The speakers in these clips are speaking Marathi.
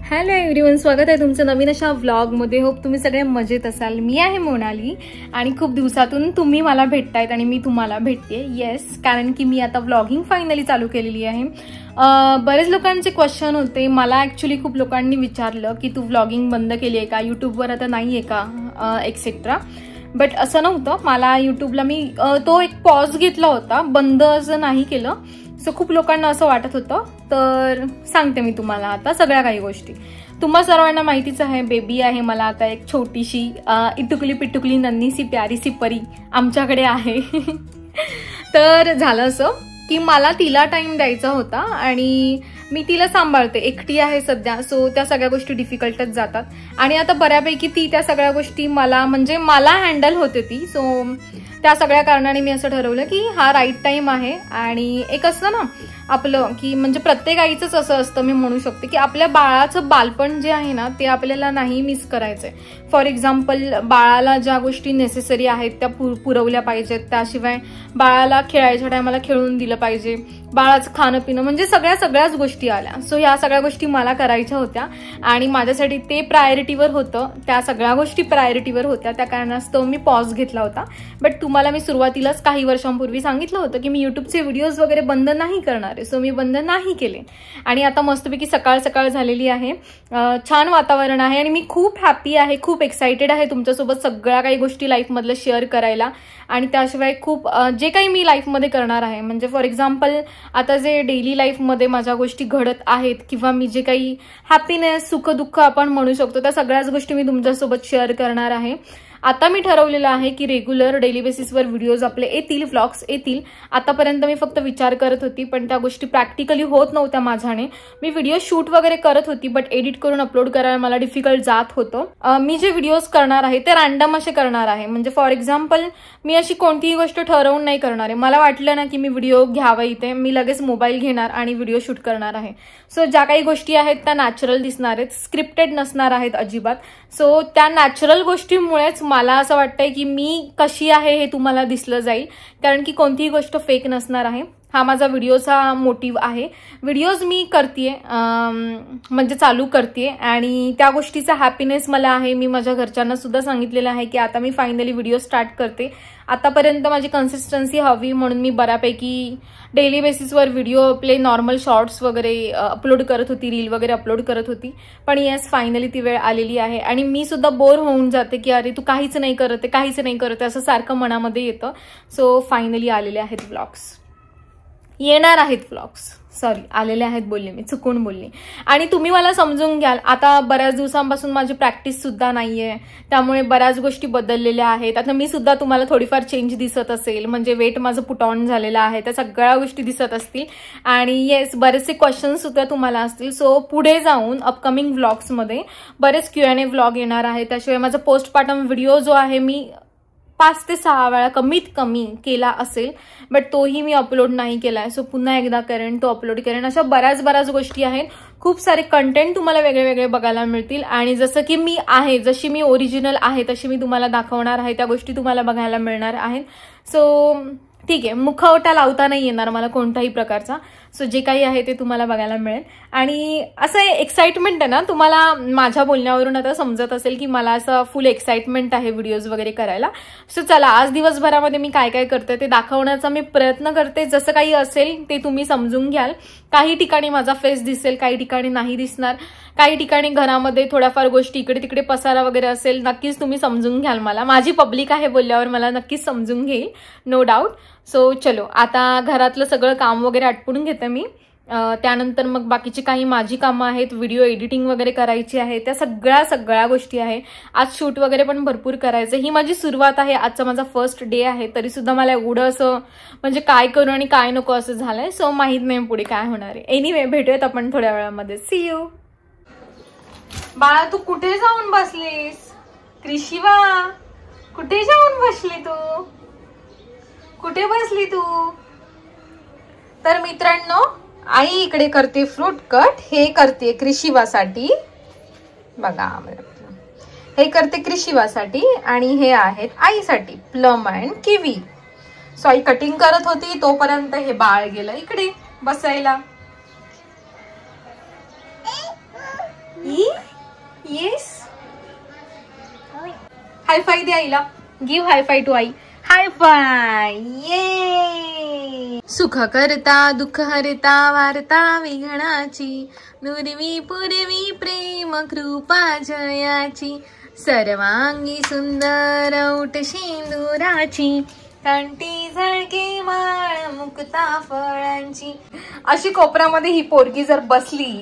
हॅलो एव्हरीवन, स्वागत आहे तुमचं नवीन अशा व्लॉगमध्ये. होप तुम्ही सगळे मजेत असाल. मी आहे मोनाली आणि खूप दिवसातून तुम्ही मला भेटतायत आणि मी तुम्हाला भेटते. येस, कारण की मी आता व्लॉगिंग फायनली चालू केलेली आहे. बरेच लोकांचे क्वेश्चन होते मला. ॲक्च्युली खूप लोकांनी विचारलं की तू व्लॉगिंग बंद केली आहे का, यूट्यूबवर आता नाही आहे का, एक्सेट्रा. बट असं नव्हतं. मला यूट्यूबला मी तो एक पॉज घेतला होता, बंद असं नाही केलं. सो खूप लोकांना असं वाटत होतं, तर सांगते मी तुम्हाला आता सगळ्या काही गोष्टी. तुम्हा सर्वांना माहितीच आहे, बेबी आहे मला आता एक छोटीशी इटुकली पिटुकली नन्हीसी प्यारीसी परी आमच्याकडे आहे. तर झालं असं की मला तिला टाइम द्यायचा होता आणि मी तिला सांभाळते, एकटी आहे सध्या. सो त्या सगळ्या गोष्टी डिफिकल्टच जातात आणि आता बऱ्यापैकी ती त्या सगळ्या गोष्टी मला हँडल होते ती. सो त्या सगळ्या कारणाने मी असं ठरवलं की हा राईट टाइम आहे. आणि एक असतं ना आपलं की म्हणजे प्रत्येक आईचंच असं असतं, मी म्हणू शकते की आपल्या बाळाचं बालपण जे आहे ना ते आपल्याला नाही मिस करायचंय. फॉर एक्झाम्पल, बाळाला ज्या गोष्टी नेसेसरी आहेत त्या पुरवल्या पाहिजेत. त्याशिवाय बाळाला खेळायच्या टायमाला खेळून दिलं पाहिजे. बाळाचं खाणं पिणं म्हणजे सगळ्याच गोष्टी आल्या. सो ह्या सगळ्या गोष्टी मला करायच्या होत्या आणि माझ्यासाठी ते प्रायोरिटीवर होतं. त्या सगळ्या गोष्टी प्रायोरिटीवर होत्या. त्या कारणास्तव मी पॉज घेतला होता. बट तुम्हाला मी सुरुवातीलाच काही वर्षांपूर्वी सांगितलं होतं की मी युट्यूबचे व्हिडिओज वगैरे बंद नाही करणार आहे. सो मी बंद नाही केले आणि आता मस्तपैकी सकाळ झालेली आहे. छान वातावरण आहे आणि मी खूप हॅपी आहे, खूप एक्साइटेड आहे तुमच्यासोबत सगळ्या काही गोष्टी लाईफमधल्या शेअर करायला. आणि त्याशिवाय खूप जे काही मी लाईफमध्ये करणार आहे, म्हणजे फॉर एक्झाम्पल आता जे डेली लाईफमध्ये माझ्या गोष्टी घडत आहेत किंवा मी जे काही हॅपीनेस सुख-दुःख आपण म्हणू शकतो त्या सगळ्याच गोष्टी मी तुमच्यासोबत शेअर करणार आहे. आता मी ठरवलेलं आहे की रेग्युलर डेली बेसिसवर व्हिडिओज आपले येतील, व्लॉग्स येतील. आतापर्यंत मी फक्त विचार करत होती पण त्या गोष्टी प्रॅक्टिकली होत नव्हत्या माझ्याने. मी व्हिडिओ शूट वगैरे करत होती बट एडिट करून अपलोड करायला मला डिफिकल्ट जात होतं. मी जे व्हिडिओज करणार आहे ते रॅन्डम असे करणार आहे. म्हणजे फॉर एक्झाम्पल मी अशी कोणतीही गोष्ट ठरवून नाही करणार आहे. मला वाटलं ना की मी व्हिडिओ घ्यावा इथे, मी लगेच मोबाईल घेणार आणि व्हिडिओ शूट करणार आहे. सो ज्या काही गोष्टी आहेत त्या नॅचरल दिसणार आहेत, स्क्रिप्टेड नसणार आहेत अजिबात. सो त्या नॅचरल गोष्टींमुळेच मला असं वाटतंय की मी कशी आहे हे तुम्हाला दिसलं जाईल, कारण की कोणतीही गोष्ट फेक नसणार आहे. हा माझा व्हिडिओचा मोटिव्ह आहे. व्हिडिओज मी करतेय, म्हणजे चालू करतेय आणि त्या गोष्टीचा हॅपीनेस मला आहे. मी माझ्या घरच्यांना सुद्धा सांगितलेलं आहे की आता मी फायनली व्हिडिओ स्टार्ट करते. आतापर्यंत माझी कन्सिस्टन्सी हवी म्हणून मी बऱ्यापैकी डेली बेसिसवर व्हिडिओ आपले नॉर्मल शॉर्ट्स वगैरे अपलोड करत होती, रील वगैरे अपलोड करत होती. पण येस, फायनली ती वेळ आलेली आहे आणि मी सुद्धा बोर होऊन जाते की अरे तू काहीच नाही करते असं सारखं मनामध्ये येतं. सो फायनली आलेले आहेत व्लॉग्स, येणार आहेत व्लॉग्स, सॉरी आलेले आहेत बोलले मी, चुकून बोलले. आणि तुम्ही मला समजून घ्याल, आता बऱ्याच दिवसांपासून माझी प्रॅक्टिस सुद्धा नाहीये, त्यामुळे बऱ्याच गोष्टी बदललेल्या आहेत. आता मी सुद्धा तुम्हाला थोडीफार चेंज दिसत असेल, म्हणजे वेट माझं पुट ऑन झालेलं आहे, त्या सगळ्या गोष्टी दिसत असतील. आणि येस, बरेचसे क्वेश्चन्स सुद्धा तुम्हाला असतील. सो पुढे जाऊन अपकमिंग व्लॉग्समध्ये बरेच Q&A व्लॉग येणार आहे. त्याशिवाय माझा पोस्टपार्टम व्हिडिओ जो आहे मी 5 ते 6 वेळा कमीत कमी केला असेल, बट तोही मी अपलोड नाही केलाय. सो पुन्हा एकदा करेन, तो अपलोड करेन. अशा बऱ्याच गोष्टी आहेत. खूप सारे कंटेंट तुम्हाला वेगळे बघायला मिळतील आणि जसं की मी आहे, जशी मी ओरिजिनल आहे तशी मी तुम्हाला दाखवणार आहे, त्या गोष्टी तुम्हाला बघायला मिळणार आहेत. सो ठीक आहे, मुखवटा लावता नाही येणार मला कोणत्याही प्रकारचा. सो जे काही आहे ते तुम्हाला बघायला मिळेल. आणि असं एक्साइटमेंट आहे ना, तुम्हाला माझ्या बोलण्यावरून आता समजत असेल की मला असं फुल एक्साइटमेंट आहे व्हिडिओज वगैरे करायला. सो चला, आज दिवसभरामध्ये मी काय काय करते ते दाखवण्याचा मी प्रयत्न करते. जसं काही असेल ते तुम्ही समजून घ्याल. काही ठिकाणी माझा फेस दिसेल, काही ठिकाणी नाही दिसणार, काही ठिकाणी घरामध्ये थोड्याफार गोष्टी इकडे तिकडे पसारा वगैरे असेल. नक्कीच तुम्ही समजून घ्याल मला. माझी पब्लिक आहे बोलल्यावर मला नक्कीच समजून घेईल, नो डाऊट. सो चलो, आता घरातलं सगळं काम वगैरे आटपून घेते मी. त्यानंतर मग बाकीची काही माझी कामं आहेत, व्हिडिओ एडिटिंग वगैरे करायची आहे, त्या सगळ्या गोष्टी आहे. आज शूट वगैरे पण भरपूर करायचं. ही माझी सुरुवात आहे, आजचा माझा फर्स्ट डे आहे. तरी सुद्धा मला एवढं असं म्हणजे काय करू आणि काय नको असं झालंय. सो माहित नाही पुढे काय होणार आहे. एनिवे, भेटूयात आपण थोड्या वेळामध्ये. See you. बाळा, तू कुठे जाऊन बसलीस? क्रिशिवा, कुठे जाऊन बसली तू? कुठे बसली तू? तर मित्रांनो, आई इकडे करते फ्रूट कट. हे करते क्रिशिवासाठी, बघा हे करते क्रिशिवासाठी आणि हे आहेत आईसाठी, plum and kiwi. So I cutting करत होती तोपर्यंत हे बाळ गेलं इकडे बसायला. येस. हाय फाय दे आईला. गिव्ह हाय फाय टू आई. High five. ये. सुख करता दुःख हरता वार्ता विघ्नाची, नुरवी पूर्वी प्रेम कृपा जयाची, सर्वांगी सुंदर औट शेंदुराची, कंठी झळके माळ मुक्ता फळांची. अशी कोपऱ्यामध्ये ही पोरगी जर बसली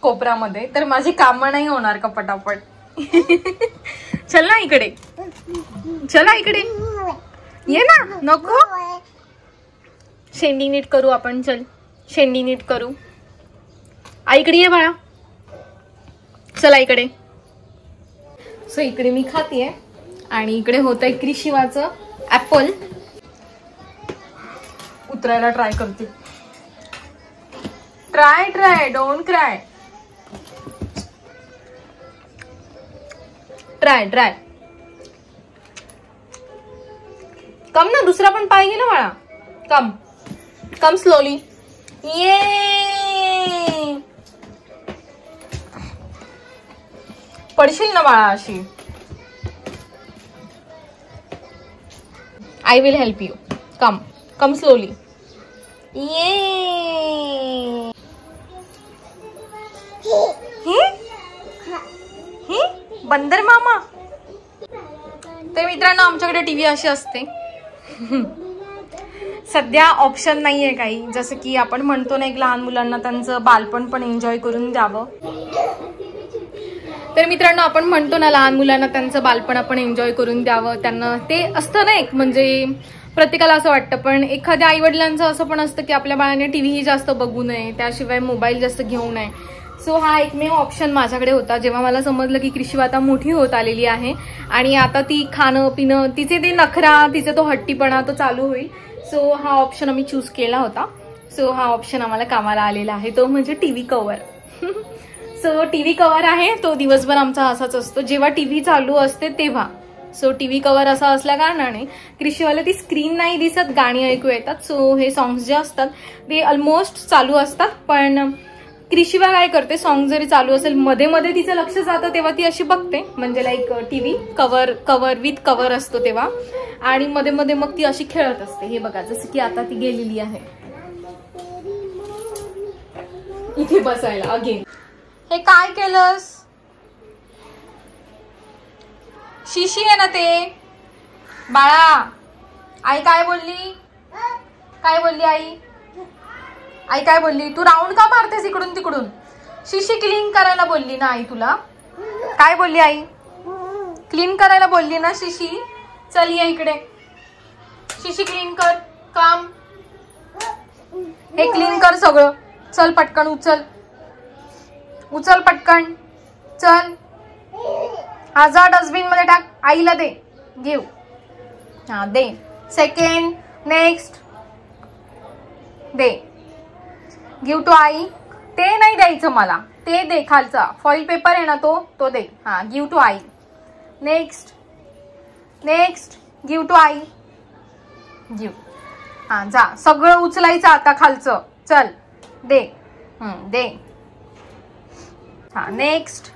कोपऱ्यामध्ये तर माझी कामं नाही होणार का पटापट. चल ना इकडे, चला इकडे ये ना. नको, शेंडी नीट करू आपण. चल शेंडी नीट करू. आईकडे ये बाळा. चला इकडे. सो इकडे मी खातीये आणि इकडे होत आहे क्रिशिवाचं ऍपल. उतरायला ट्राय करते. Try try don't cry. Try try. Come ना, दुसरा पण पाहिजे ना बाळा. Come come slowly. ये. पडशील ना बाळा अशी. I will help you. Come come slowly. ये. बंदर मामा. तर मित्रांनो आमच्याकडे टीव्ही अशी असते. सध्या ऑप्शन नाहीये काही, जसं की आपण म्हणतो ना एक लहान मुलांना त्यांचं बालपण पण एन्जॉय करून द्यावं. तर मित्रांनो आपण म्हणतो ना लहान मुलांना त्यांचं बालपण आपण एन्जॉय करून द्यावं. त्यांना ते असतं ना एक, म्हणजे प्रत्येकाला असं वाटतं, पण एखाद्या आई वडिलांचं असं पण असतं की आपल्या बाळाने टीव्ही जास्त बघू नये, त्याशिवाय मोबाईल जास्त घेऊ नये. सो हा एकमेव ऑप्शन माझ्याकडे होता जेव्हा मला समजलं की क्रिशिवा आता मोठी होत आलेली आहे आणि आता ती खाणं पिणं, तिचे ते नखरा, तिचा तो हट्टीपणा तो चालू होईल. सो हा ऑप्शन आम्ही चूज केला होता. सो हा ऑप्शन आम्हाला कामाला आलेला आहे, तो म्हणजे TV cover. So TV cover आहे तो दिवसभर आमचा असाच असतो जेव्हा टीव्ही चालू असते तेव्हा. सो टीव्ही कव्हर असा असल्या कारणाने क्रिशिवाला ती स्क्रीन नाही दिसत, गाणी ऐकू येतात. सो हे सॉंग्स जे असतात ते ऑलमोस्ट चालू असतात. पण क्रिशिवा काय करते, सॉंग जरी चालू असेल मध्ये मध्ये तिचं लक्ष जातं तेव्हा ती अशी बघते, म्हणजे like TV cover with cover असतो तेव्हा, आणि मध्ये मध्ये मग ती अशी खेळत असते. हे बघा जसं की आता ती गेलेली आहे इथे बसायला अगेन. हे काय केलंस? शिशी आहे ना ते बाळा. आई काय बोलली? काय बोलली आई? आई काय बोलली? तू राऊंड का मारतेस इकडून तिकडून? शिशी क्लीन करायला बोलली ना आई तुला. काय बोलली आई? क्लीन करायला बोलली ना शिशी. चल ये इकडे, शिशी क्लीन कर. काम हे क्लीन कर सगळं. चल पटकन उचल, उचल पटकन. चल हा जा डस्टबिन मध्ये टाक. आईला दे, गिव. हा दे. सेकंड, नेक्स्ट दे. गिव टू आई. ते नाही द्यायचं मला, ते दे. खालचा फॉइल पेपर आहे ना तो दे. हा गिव टू आई. नेक्स्ट नेक्स्ट गिव टू आई. गिव. हा जा सगळं उचलायचं आता खालचं. चल दे. दे. हा नेक्स्ट.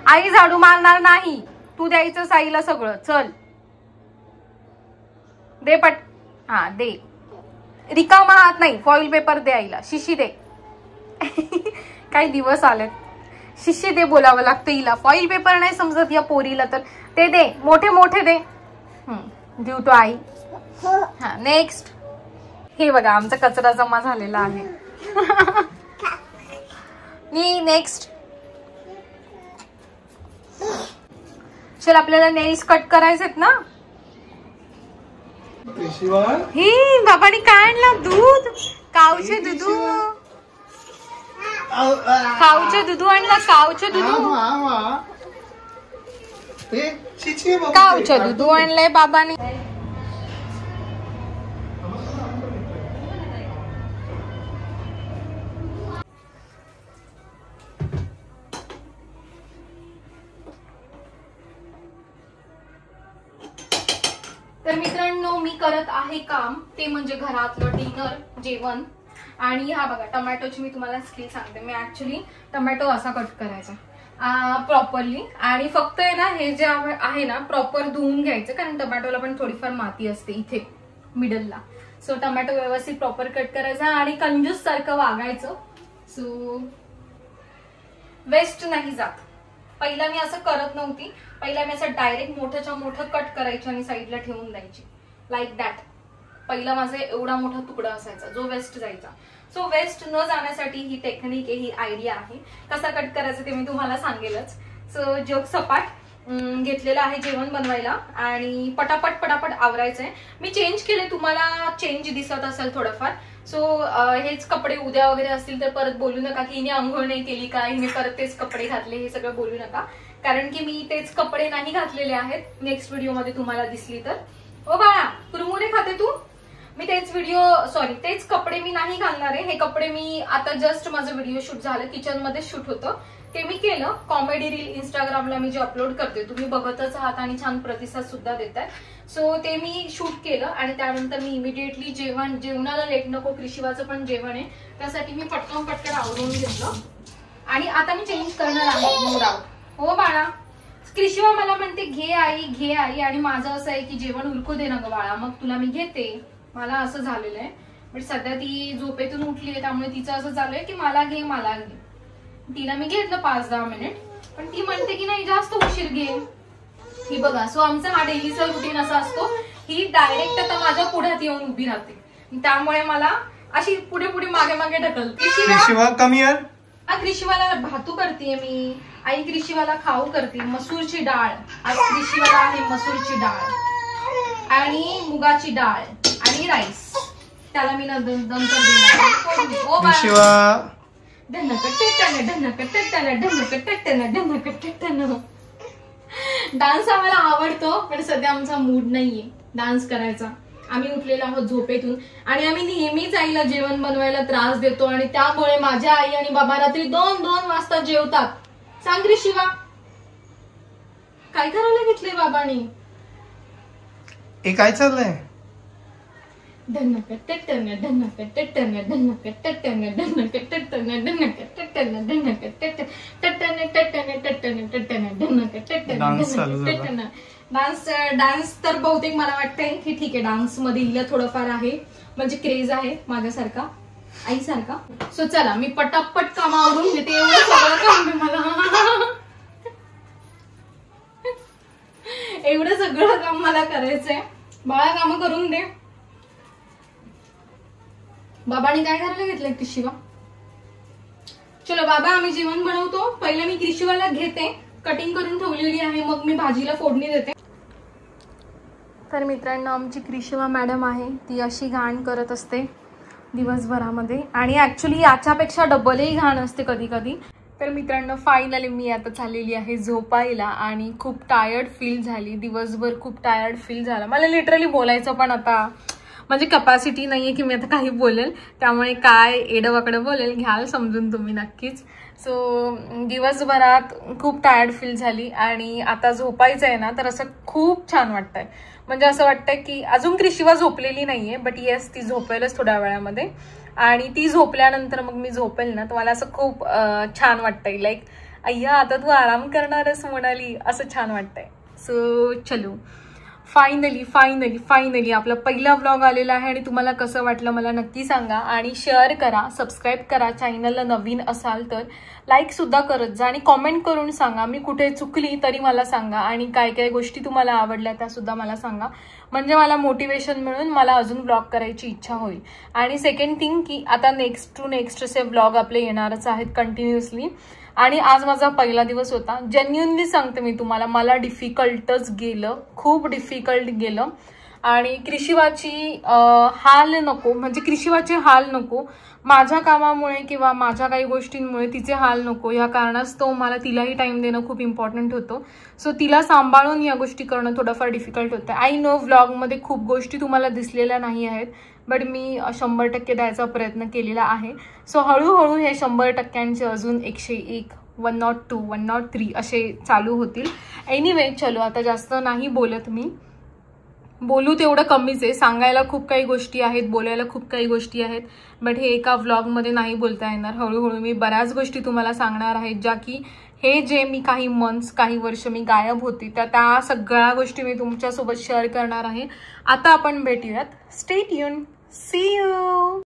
आई झाडू मारणार नाही, तू द्यायचं आईला सगळं. चल दे पट. हा दे. रिकामा हात नाही, फॉइल पेपर दे आईला. शिशी दे. काही दिवस आलेत. शिशी दे बोलावं लागतं हिला. फॉइल पेपर नाही समजत या पोरीला, तर ते दे. मोठे मोठे दे. गिव टू आई. हा नेक्स्ट. हे बघा आमचा कचरा जमा झालेला आहे. नेक्स्ट. चल आपल्याला नेल्स कट करायचेत ना. ही बाबांनी काय आणलं? दूध. कावचे दुधू. कावचे दुधू आणलं. कावचे दुधू. कावचे दुधू आणलंय बाबांनी. तर मित्रांनो मी करत आहे काम, ते म्हणजे घरातलं डिनर जेवण. आणि हा बघा टोमॅटोची मी तुम्हाला स्किल सांगते. मी ऍक्च्युली टोमॅटो असा कट करायचा. प्रॉपरली. आणि फक्त आहे ना हे जे आहे ना प्रॉपर धुवून घ्यायचं, कारण टोमॅटोला पण थोडीफार माती असते इथे मिडलला. सो टोमॅटो व्यवस्थित प्रॉपर कट करायचा आणि कंजूस सारखं वागायचं. सो वेस्ट नाही जात. पहिला मी असं करत नव्हती. पहिला मी असं डायरेक्ट मोठ्याच्या मोठं कट करायची आणि साईडला ठेवून द्यायची लाईक दॅट. पहिला माझा एवढा मोठा तुकडा असायचा जो वेस्ट जायचा. सो वेस्ट न जाण्यासाठी ही टेक्निक आहे, ही आयडिया आहे. कसा कट करायचं ते मी तुम्हाला सांगेलच. सो जोक सपाट घेतलेलं आहे जेवण बनवायला आणि पटापट पटापट आवरायचंय. मी चेंज केले, तुम्हाला चेंज दिसत असेल थोडंफार. सो हेच कपडे उद्या वगैरे असतील तर परत बोलू नका की हिने आंघोळ नाही केली का, हिने परत तेच कपडे घातले, हे सगळं बोलू नका. कारण की मी तेच कपडे नाही घातलेले आहेत. नेक्स्ट व्हिडिओमध्ये तुम्हाला दिसली तर. ओ बाळा कुरमुरे खाते तू? मी तेच कपडे मी नाही घालणार आहे. हे कपडे मी आता जस्ट माझं व्हिडिओ शूट झालं, किचन मध्ये शूट होतं ते मी केलं. कॉमेडी रील इंस्टाग्रामला मी जे अपलोड करते तुम्ही बघतच आहात आणि छान प्रतिसाद सुद्धा देताय. सो ते मी शूट केलं आणि त्यानंतर मी इमिडिएटली जेवणाला लेट नको, क्रिशिवाचं पण जेवण आहे त्यासाठी मी पटकन आवरून घेतलं. आणि आता मी चेंज करणार आहे नो डाऊट. हो बाळा, क्रिशिवा मला म्हणते घे आई आणि माझं असं आहे की जेवण उरकू दे ना ग बाळा, मग तुला मी घेते. मला असं झालेलं आहे. बट सध्या ती झोपेतून उठली आहे त्यामुळे तिचं असं चालूय की मला घे. तिला मी घेतलं 5-10 मिनिट, पण ती म्हणते की नाही जास्त उशीर घे. ही बघा. सो आमचा हा डेलीचा रुटीन असा असतो. ही डायरेक्ट आता माझ्या पुढ्यात येऊन उभी राहते, त्यामुळे मला अशी पुढे मागे ढकलते. क्रिशिवाला भातू करते मी. आई क्रिशिवाला खाऊ करते. मसूरची डाळ आज क्रिशिवाला आहे, मसूरची डाळ आणि मुगाची डाळ आणि राईस. त्याला मी नंतर डान्स आम्हाला आवडतो, पण सध्या आमचा मूड नाहीये डान्स करायचा. आम्ही उठलेलो आहोत झोपेतून आणि आम्ही नेहमीच आईला जेवण बनवायला त्रास देतो आणि त्यामुळे माझ्या आई आणि बाबा रात्री 2-2 वाजता जेवतात. सांग रे शिवा, काय करायला घेतलंय बाबांनी? हे काय चाललंय? डान्स तर बहुतेक मला वाटतंय की ठीक आहे, डान्स मध्ये हिला थोडंफार आहे, म्हणजे क्रेज आहे माझ्यासारखा, आईसारखा. सो चला मी पटापट काम आवरून घेते. एवढं सगळं काम मला एवढं सगळं काम मला करायचंय. बाळा काम करून दे. बाबांनी काय करायला घेतलंय क्रिशिवा? चलो बाबा आम्ही जेवण बनवतो. पहिले मी क्रिशिवाला घेते, कटिंग करून ठेवलेली आहे, मग मी भाजीला फोडणी देते. तर मित्रांनो आमची क्रिशिवा मॅडम आहे, ती अशी घाण करत असते दिवसभरामध्ये आणि ऍक्च्युली याच्यापेक्षा डबलही घाण असते कधी कधी. तर मित्रांनो फायनली मी आता चाललेली आहे झोपायला आणि खूप टायर्ड फील झाली. दिवसभर खूप टायर्ड फील झाला. मला लिटरली बोलायचं पण आता म्हणजे कपॅसिटी नाहीये की मी आता काही बोलेल, त्यामुळे काय एडवाकडं बोलेल घ्याल समजून तुम्ही नक्कीच. सो दिवसभरात खूप टायर्ड फील झाली आणि आता झोपायचं आहे ना तर असं खूप छान वाटतंय. म्हणजे असं वाटतंय की अजून क्रिशिवा झोपलेली नाहीये, बट येस ती झोपेलच थोड्या वेळामध्ये आणि ती झोपल्यानंतर मग मी झोपेल ना तर मला असं खूप छान वाटतंय. लाईक अय्या आता तू आराम करणारच म्हणाली असं छान वाटतंय. सो चलो फायनली आपला पहिला व्लॉग आलेला आहे आणि तुम्हाला कसं वाटलं मला नक्की सांगा आणि शेअर करा, सबस्क्राईब करा. चॅनलला नवीन असाल तर लाईक सुद्धा करत जा आणि कॉमेंट करून सांगा. मी कुठे चुकली तरी मला सांगा आणि काय काय गोष्टी तुम्हाला आवडल्या त्या सुद्धा मला सांगा, म्हणजे मला मोटिवेशन मिळून मला अजून व्लॉग करायची इच्छा होईल. आणि सेकंड थिंग की आता नेक्स्ट असे व्लॉग आपले येणारच आहेत कंटिन्युअसली. आणि आज माझा पहिला दिवस होता. जेन्युइनली सांगते मी तुम्हाला, मला डिफिकल्टच गेलं, खूप डिफिकल्ट गेलं. आणि क्रिशिवाची हाल नको, म्हणजे क्रिशिवाचे हाल नको, माझ्या कामामुळे किंवा माझ्या काही गोष्टींमुळे तिचे हाल नको, या कारणास्तव मला तिलाही टाइम देणं खूप इम्पॉर्टंट होतं. सो तिला सांभाळून या गोष्टी करणं थोडंफार डिफिकल्ट होतं. आय नो व्लॉगमध्ये खूप गोष्टी तुम्हाला दिसलेल्या नाही आहेत, बट मी 100% द्यायचा प्रयत्न केलेला आहे. सो हळूहळू हे 100%चे अजून 101, 102, 103 असे चालू होतील. एनिवे चलो आता जास्त नाही बोलत मी, बोलू तेवढं कमीच आहे. सांगायला खूप काही गोष्टी आहेत, बोलायला खूप काही गोष्टी आहेत, बट हे एका व्लॉगमध्ये नाही बोलता येणार. हळूहळू मी बऱ्याच गोष्टी तुम्हाला सांगणार आहेत ज्या की हे जे मी काही मंथ्स काही वर्ष मी गायब होती त्या सगळ्या गोष्टी मी तुमच्यासोबत शेअर करणार आहे. आता आपण भेटूयात. Stay tune. See you.